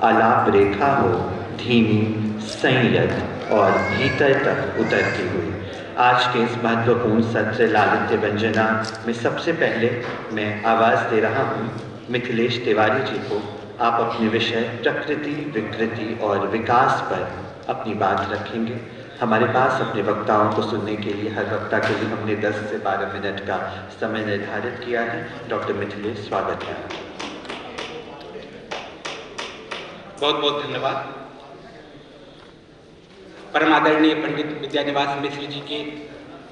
आलाप रेखा हो धीमी, संयत और भीतर तक उतरती हुई। आज के इस महत्वपूर्ण सत्र लालित्य व्यंजना में सबसे पहले मैं आवाज़ दे रहा हूँ मिथिलेश तिवारी जी को। आप अपने विषय प्रकृति, विकृति और विकास पर अपनी बात रखेंगे। हमारे पास अपने वक्ताओं को सुनने के लिए हर वक्ता के लिए हमने 10 से 12 मिनट का समय निर्धारित किया है। डॉक्टर मिथिलेश, स्वागत है। बहुत बहुत धन्यवाद। परम आदरणीय पंडित विद्यानिवास मिश्र जी के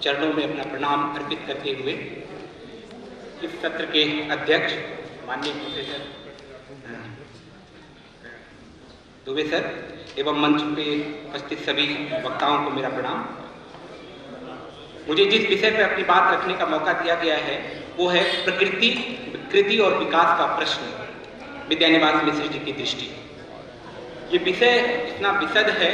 चरणों में अपना प्रणाम अर्पित करते हुए इस सत्र के अध्यक्ष माननीय प्रोफेसर दुबे सर एवं मंच पे उपस्थित सभी वक्ताओं को मेरा प्रणाम। मुझे जिस विषय पर अपनी बात रखने का मौका दिया गया है वो है प्रकृति, विकृति और विकास का प्रश्न विद्यानिवास मिश्र जी की दृष्टि। ये विषय इतना विशद है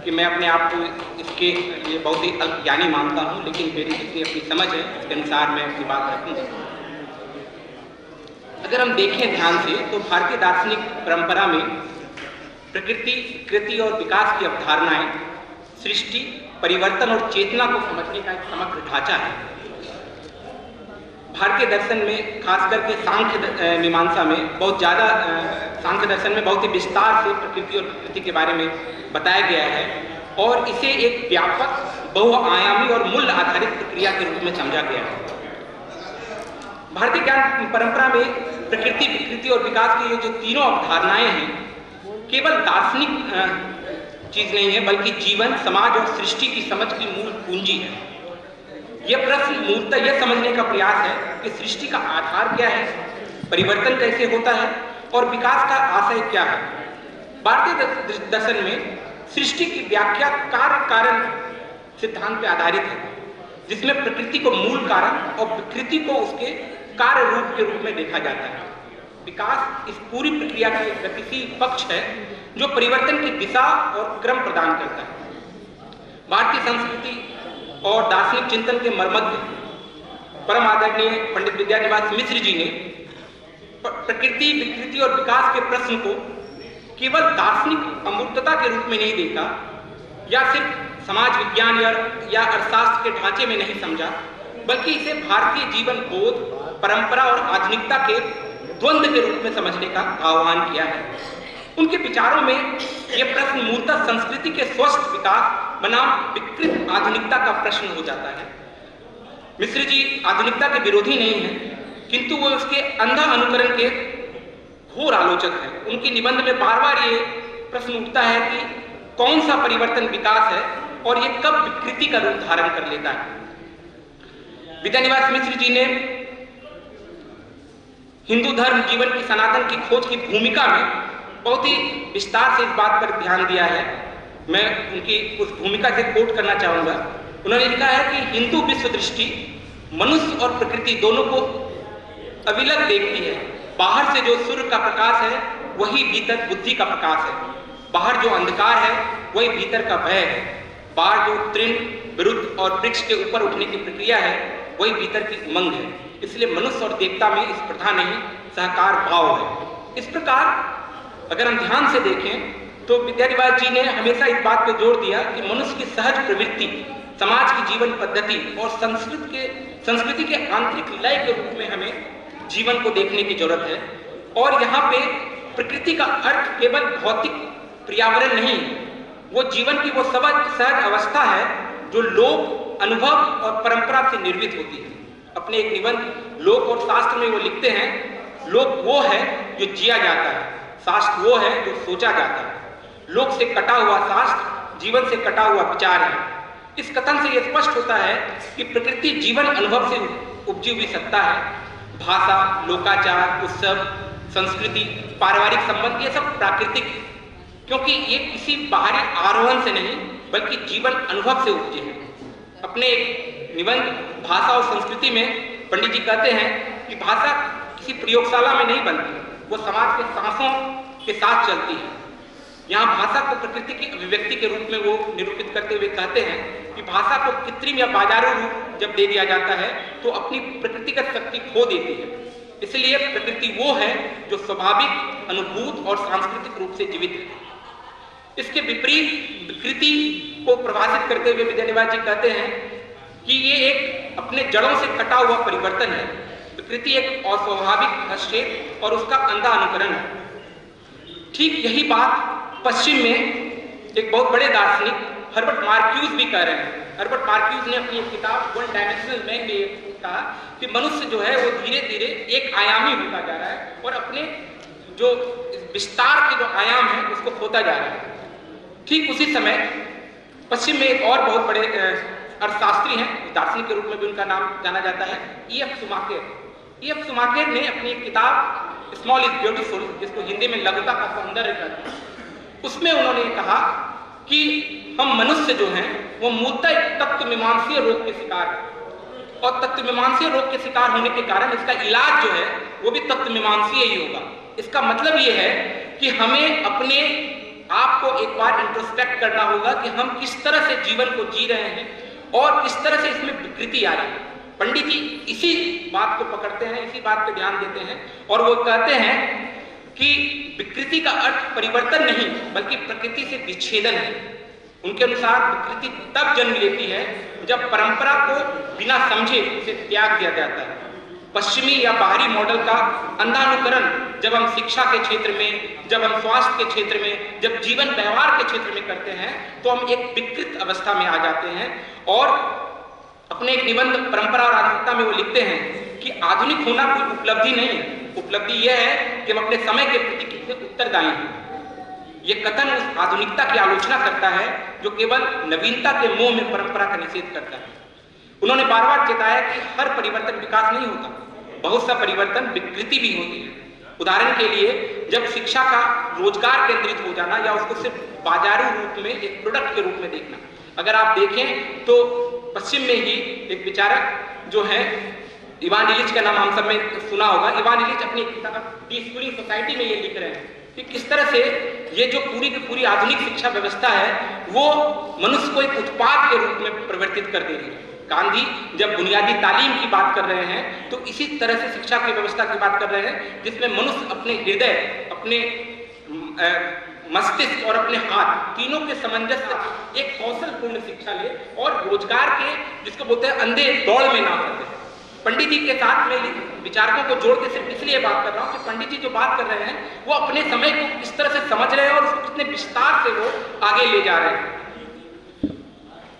कि मैं अपने आप को इसके लिए बहुत ही अल्पज्ञानी मानता हूँ, लेकिन मेरी जितनी अपनी समझ है उसके अनुसार मैं अपनी बात रखूँगा। अगर हम देखें ध्यान से तो भारतीय दार्शनिक परंपरा में प्रकृति, विकृति और विकास की अवधारणाएं सृष्टि, परिवर्तन और चेतना को समझने का एक समग्र ढांचा है। भारतीय दर्शन में खास करके सांख्य मीमांसा में बहुत ज़्यादा सांख्य दर्शन में बहुत ही विस्तार से प्रकृति और विकृति के बारे में बताया गया है और इसे एक व्यापक, बहुआयामी और मूल्य आधारित प्रक्रिया के रूप में समझा गया है। भारतीय ज्ञान परंपरा में प्रकृति, विकृति और विकास की ये जो तीनों अवधारणाएं हैं केवल दार्शनिक चीज नहीं है, बल्कि जीवन, समाज और सृष्टि की समझ की मूल पूंजी है। यह प्रश्न मूलतः यह समझने का प्रयास है कि सृष्टि का आधार क्या है, परिवर्तन कैसे होता है और विकास का आशय क्या है। भारतीय दर्शन में सृष्टि की व्याख्या कार्य कारण सिद्धांत पर आधारित है, जिसमें प्रकृति को मूल कारण और विकृति को उसके कार्य रूप के रूप में देखा जाता है। विकास इस पूरी प्रक्रिया का एक गतिशील पक्ष है जो परिवर्तन की दिशा और क्रम प्रदान करता है। भारतीय संस्कृति और दार्शनिक चिंतन के मर्मज्ञ परम आदरणीय पंडित विद्यानिवास मिश्र जी ने प्रकृति, विकृति और विकास के प्रश्न को केवल दार्शनिक अमूर्तता के रूप में नहीं देखा या सिर्फ समाज विज्ञान या अर्थशास्त्र के ढांचे में नहीं समझा, बल्कि इसे भारतीय जीवन बोध, परंपरा और आधुनिकता के द्वंद्व के रूप में समझने का आह्वान किया है। उनके विचारों में यह प्रश्न मूलतः संस्कृति के स्वस्थ विकास बनाम विकृत आधुनिकता का प्रश्न हो जाता है। मिश्र जी आधुनिकता के विरोधी नहीं हैं, किंतु वो उसके अंधा अनुकरण के घोर आलोचक हैं। उनके निबंध में बार बार ये प्रश्न उठता है कि कौन सा परिवर्तन विकास है और ये कब विकृति का रूप धारण कर लेता है। विद्यानिवास मिश्र जी ने हिंदू धर्म जीवन की सनातन की खोज की भूमिका में बहुत ही विस्तार से इस बात पर ध्यान दिया है। मैं उनकी उस भूमिका से कोट करना चाहूँगा। उन्होंने लिखा है कि हिंदू विश्व दृष्टि मनुष्य और प्रकृति दोनों को अविलग देखती है। बाहर से जो सूर्य का प्रकाश है वही भीतर बुद्धि का प्रकाश है। बाहर जो अंधकार है वही भीतर का भय है। बाहर जो तृण, विरुद्ध और वृक्ष के ऊपर उठने की प्रक्रिया है वही भीतर की उमंग है। इसलिए मनुष्य और देवता में स्पर्धा नहीं, सहकार भाव है। इस प्रकार अगर हम ध्यान से देखें तो विद्यानिवास जी ने हमेशा इस बात पर जोर दिया कि मनुष्य की सहज प्रवृत्ति, समाज की जीवन पद्धति और संस्कृति के आंतरिक लय के रूप में हमें जीवन को देखने की जरूरत है। और यहाँ पे प्रकृति का अर्थ केवल भौतिक पर्यावरण नहीं, वो जीवन की वो सहज अवस्था है जो लोक, अनुभव और परंपरा से निर्मित होती है। अपने एक निबंध लोक और शास्त्र में वो लिखते हैं, लोक वो है जो जिया जाता है, शास्त्र वो है जो सोचा जाता है। लोक से कटा हुआ शास्त्र जीवन से कटा हुआ विचार है। इस कथन से यह स्पष्ट होता है कि प्रकृति जीवन अनुभव से उपजी हुई सत्ता है। भाषा, लोकाचार, उत्सव, संस्कृति, पारिवारिक संबंध ये सब प्राकृतिक है, क्योंकि ये किसी बाहरी आरोहण से नहीं बल्कि जीवन अनुभव से उपजे हैं। अपने एक निबंध भाषा और संस्कृति में पंडित जी कहते हैं कि भाषा किसी प्रयोगशाला में नहीं बनती, वो समाज के सांसों के साथ चलती है। यहाँ भाषा को प्रकृति की अभिव्यक्ति के रूप में वो निरूपित करते हुए कहते हैं कि भाषा को कृत्रिम या बाजारू रूप जब दे दिया जाता है तो अपनी प्रकृतिगत शक्ति खो देती है। इसलिए प्रकृति वो है जो स्वाभाविक, अनुभूत और सांस्कृतिक रूप से जीवित है। इसके विपरीत विकृति को परिभाषित करते हुए विद्यानिवास जी कहते हैं कि ये एक अपने जड़ों से कटा हुआ परिवर्तन है। विकृति एक अस्वाभाविक हस्तक्षेप और उसका अंधा अनुकरण है। ठीक यही बात पश्चिम में एक बहुत बड़े दार्शनिक हर्बर्ट मार्क्यूज भी कह रहे हैं। हर्बर्ट मार्क्यूज ने अपनी किताब वन डायमेंशनल मैन में कहा कि मनुष्य जो है वो धीरे धीरे एक आयामी होता जा रहा है और अपने जो विस्तार के जो आयाम है उसको खोता जा रहा है। ठीक उसी समय पश्चिम में एक और बहुत बड़े अर्थशास्त्री हैं, दार्शनिक के रूप में भी उनका नाम जाना जाता है, E.F. शुमाकेर। E.F. शुमाकेर ने अपनी किताब स्मॉल इज ब्यूटीफुल, जिसको हिंदी में लघुता का सौंदर्य कहते हैं, उसमें उन्होंने कहा कि हम मनुष्य जो हैं वो मूलतः एक तत्व मीमांसीय रोग के शिकार हैं और तत्व मीमांसीय रोग के शिकार होने के कारण इसका इलाज जो है वो भी तत्व मीमांसीय ही होगा। इसका मतलब ये है कि हमें अपने आप को एक बार इंट्रोस्पेक्ट करना होगा कि हम किस तरह से जीवन को जी रहे हैं और किस तरह से इसमें विकृति आ रही है। पंडित जी इसी बात को पकड़ते हैं, इसी बात पे ध्यान देते हैं और वो कहते हैं कि विकृति का अर्थ परिवर्तन नहीं बल्कि प्रकृति से विच्छेदन है। उनके अनुसार विकृति तब जन्म लेती है जब परंपरा को बिना समझे उसे त्याग दिया जाता है। पश्चिमी या बाहरी मॉडल का अंधानुकरण जब हम शिक्षा के क्षेत्र में, जब हम स्वास्थ्य के क्षेत्र में, जब जीवन व्यवहार के क्षेत्र में करते हैं तो हम एक विकृत अवस्था में आ जाते हैं। और अपने एक निबंध परंपरा और आधुनिकता में वो लिखते हैं कि आधुनिक होना कोई उपलब्धि नहीं है, उपलब्धि यह है कि हम अपने समय के प्रति कितने उत्तरदायी हैं। ये कथन उस आधुनिकता की आलोचना करता है जो केवल नवीनता के मोह में परंपरा का निषेध करता है। उन्होंने बार बार चेताया कि हर परिवर्तन विकास नहीं होता, बहुत सा परिवर्तन विकृति भी होती है। उदाहरण के लिए जब शिक्षा का रोजगार केंद्रित हो जाना या उसको सिर्फ बाजारू रूप में एक प्रोडक्ट के रूप में देखना। अगर आप देखें तो पश्चिम में ही एक विचारक जो है इवान इलिच का नाम हम सब में सुना होगा। इवान इलिच अपनी किताब डी स्कूलिंग सोसाइटी में ये लिख रहे हैं कि किस तरह से ये जो पूरी की पूरी आधुनिक शिक्षा व्यवस्था है वो मनुष्य को एक उत्पाद के रूप में परिवर्तित कर दे रही है। गांधी जब बुनियादी तालीम की बात कर रहे हैं तो इसी तरह से शिक्षा की व्यवस्था की बात कर रहे हैं जिसमें मनुष्य अपने हृदय, अपने मस्तिष्क और अपने हाथ तीनों के सामंजस्य एक कौशलपूर्ण शिक्षा ले और रोजगार के जिसको बोलते हैं अंधे दौड़ में ना फंसे। पंडित जी के साथ में विचारकों को जोड़ के सिर्फ इसलिए बात कर रहा हूँ कि पंडित जी जो बात कर रहे हैं वो अपने समय को किस तरह से समझ रहे हैं और उसको कितने विस्तार से वो आगे ले जा रहे हैं।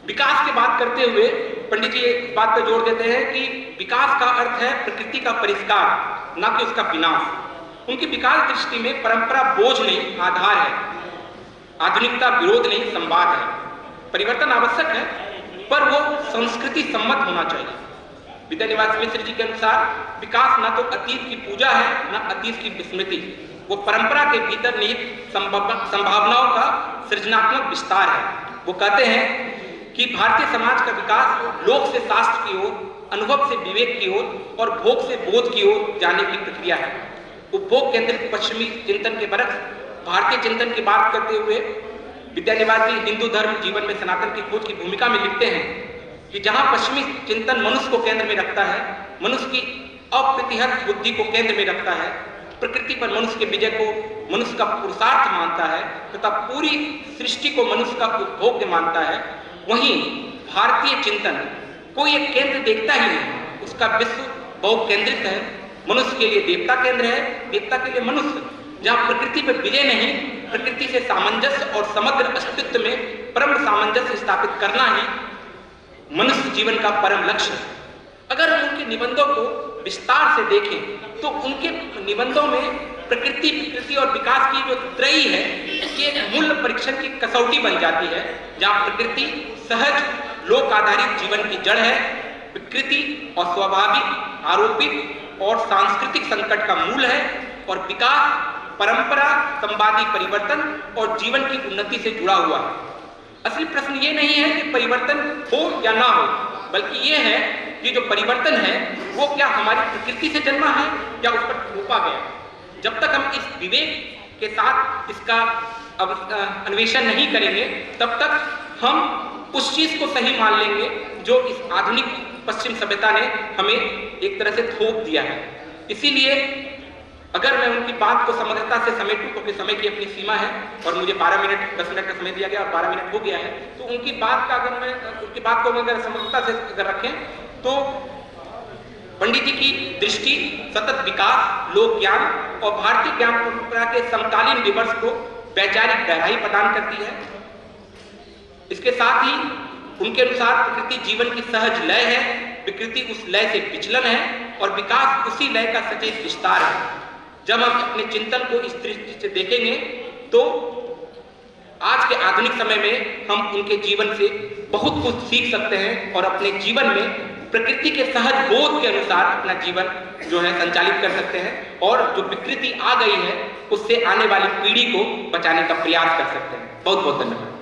विकास की बात करते हुए पंडित जी इस बात पर जोर देते हैं कि विकास का अर्थ है प्रकृति का परिष्कार, ना कि उसका विनाश। उनकी विकास दृष्टि में परंपरा बोझ नहीं आधार है, आधुनिकता विरोध नहीं संवाद है। परिवर्तन आवश्यक है पर वो संस्कृति सम्मत होना चाहिए। विद्यानिवास मिश्र जी के अनुसार विकास न तो अतीत की पूजा है न अतीत की विस्मृति, वो परंपरा के भीतर निहित संभावनाओं का सृजनात्मक विस्तार है। वो कहते हैं कि भारतीय समाज का विकास लोक से शास्त्र की ओर, अनुभव से विवेक की ओर और भोग से बोध की ओर जाने की प्रक्रिया है। उपभोग केंद्रित पश्चिमी चिंतन के बरक्स भारतीय चिंतन की बात करते हुए विद्यानिवास जी हिंदू धर्म जीवन में सनातन की खोज की भूमिका में लिखते हैं कि जहां पश्चिमी चिंतन मनुष्य को केंद्र में रखता है, मनुष्य की अप्रतिहत बुद्धि को केंद्र में रखता है, प्रकृति पर मनुष्य के विजय को मनुष्य का पुरुषार्थ मानता है तथा पूरी सृष्टि को मनुष्य का उपभोग्य मानता है, वहीं भारतीय चिंतन कोई एक केंद्र देखता ही नहीं। उसका विश्व बहुकेंद्रित है, मनुष्य के लिए देवता केंद्र है, देवता के लिए मनुष्य। जहां प्रकृति पर विजय नहीं, प्रकृति से सामंजस्य और समग्र अस्तित्व में परम सामंजस्य स्थापित करना ही मनुष्य जीवन का परम लक्ष्य है। अगर हम उनके निबंधों को विस्तार से देखें तो उनके निबंधों में प्रकृति, विकृति और विकास की जो त्रयी है ये मूल परीक्षण की कसौटी बन जाती है। जहां प्रकृति सहज लोक आधारित जीवन की जड़ है, विकृति अस्वाभाविक, आरोपित और सांस्कृतिक संकट का मूल है और विकास परंपरा, संवादी परिवर्तन और जीवन की उन्नति से जुड़ा हुआ है। असली प्रश्न ये नहीं है कि परिवर्तन हो या ना हो, बल्कि ये है कि जो परिवर्तन है वो क्या हमारी प्रकृति से जन्मा है या उस पर थोपा गया। जब तक हम इस विवेक के साथ इसका अन्वेषण नहीं करेंगे तब तक हम उस चीज को सही मान लेंगे जो इस आधुनिक पश्चिम सभ्यता ने हमें एक तरह से थोप दिया है। इसीलिए अगर मैं उनकी बात को समग्रता से समेटूं, क्योंकि समय की अपनी सीमा है और मुझे 12 मिनट 10 मिनट का समय दिया गया और 12 मिनट हो गया है, तो उनकी बात को अगर समग्रता से अगर रखें तो पंडित जी की दृष्टि सतत विकास, लोक ज्ञान और भारतीय ज्ञान परंपरा के समकालीन विवर्ष को वैचारिक गहराई प्रदान करती है। इसके साथ ही उनके अनुसार प्रकृति जीवन की सहज लय है, विकृति उस लय से विचलन है और विकास उसी लय का सचेत विस्तार है। जब हम अपने चिंतन को इस दृष्टि से देखेंगे तो आज के आधुनिक समय में हम उनके जीवन से बहुत कुछ सीख सकते हैं और अपने जीवन में प्रकृति के सहज बोध के अनुसार अपना जीवन जो है संचालित कर सकते हैं और जो विकृति आ गई है उससे आने वाली पीढ़ी को बचाने का प्रयास कर सकते हैं। बहुत बहुत धन्यवाद।